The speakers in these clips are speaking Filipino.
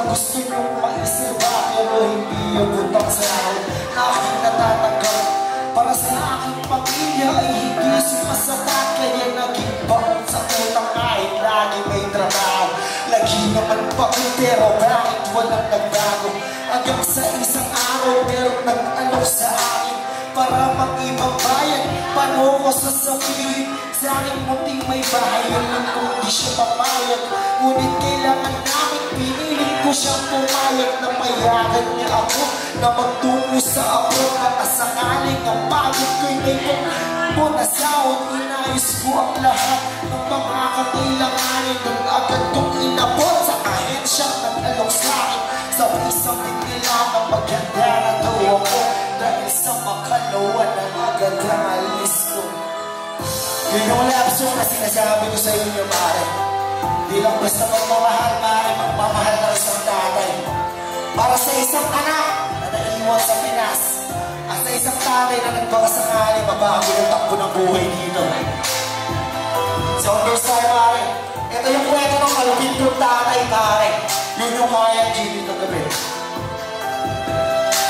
gusto niyong maisira, pero hindi yung butang sahod na aking natatanggap. Para sa aking pamilya ay hindi sumasapat, kaya naging baon sa utang kahit lagi may trabaho. Lagi naman pagod pero bakit walang nagbago? Hanggang sa isang araw meron nag-alok sa akin para mag-ibang bayan. Paano ko sasabihin sa aking munting may bahay? Alam ko hindi siya papayag, ngunit kailangan namin. Pinilit ko siyang pumayag na mayagan niya ako na magtungo sa ako. Baka sakaling ang pagod ko'y ngayon mo na sahod. Inayos ko ang lahat ng mga kakailanganin nang agad kong inabot sa ahensyang nag-alok sa akin. Sabi-sabi nila na maganda na daw ako dahil sa makalawa ng agad ang alis ko. Yun yung love song na sinasabi ko sa inyo, pare. Di lang basta magmamahal, pare, magmamahal ng isang tatay. Para sa isang anak na naiiwan sa Pinas, at sa isang tatay na nagpakasakali mabago yung takbo ng buhay dito. So, understand, pare, ito yung kwento ng malupit kong tatay, pare. Yun yung kayang G dito gabi.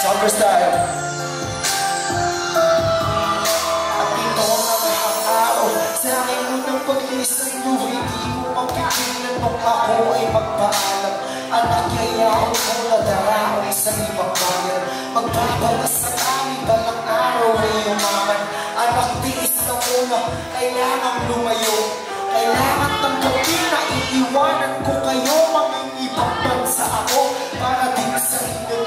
So, understand. At dito ang mga tao sa aking unang paglisan mo, hindi mo mapigilan nung ako ay magpaalam. Anak, yayaon mo na daraon sa ibang bayan. Magbabalas sa kami, balang araw ay umaman. Anak, tiis na muna, kailangan lumayo. Kailangan tanggapin na iiwanan ko kayo. Mangingibang bansa ako para din sa inyo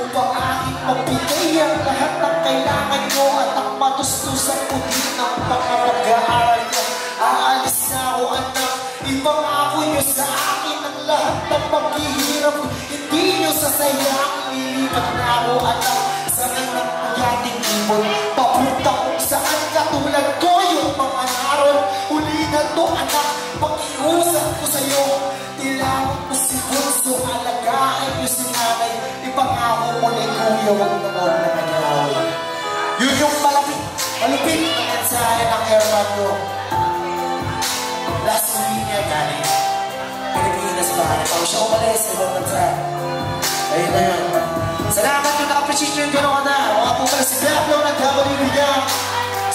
upang aking magbigay ang lahat ng kailangan nyo at ang matustusan ko din ng pangapag-aaral nyo. Aalis na ako, anak, ipangako nyo sa akin ang lahat ng paghihirap. Hindi nyo sasayang ilipat na ako, anak, sa kanyang magating ibon. Papunta kung saan katulad ko yung mga naroon. Uli na to, anak, pag-iusap ko sa'yo. Tilawag mo si Bunso, alagaan nyo si nanay. Ipangako mo ni Kuya, wag na huwag na nag-away. Yun yung malupit na mensahe ng airman ko. Last week niya galing Pilipinas ba? Pag siya umalis, ibang bansa. Ayun na yun. Salamat yung na-appreciate nyo yung gano'n na. Mga po pala si Pablo ng Kabalibigan.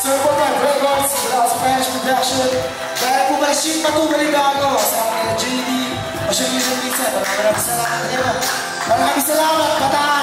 Sir po na Records, without Spanish production. Kaya po pala si Patubali Bago. Sa akin na JD. Masyong yun ang minsan. Maraming salamat. Maraming salamat. Pataan.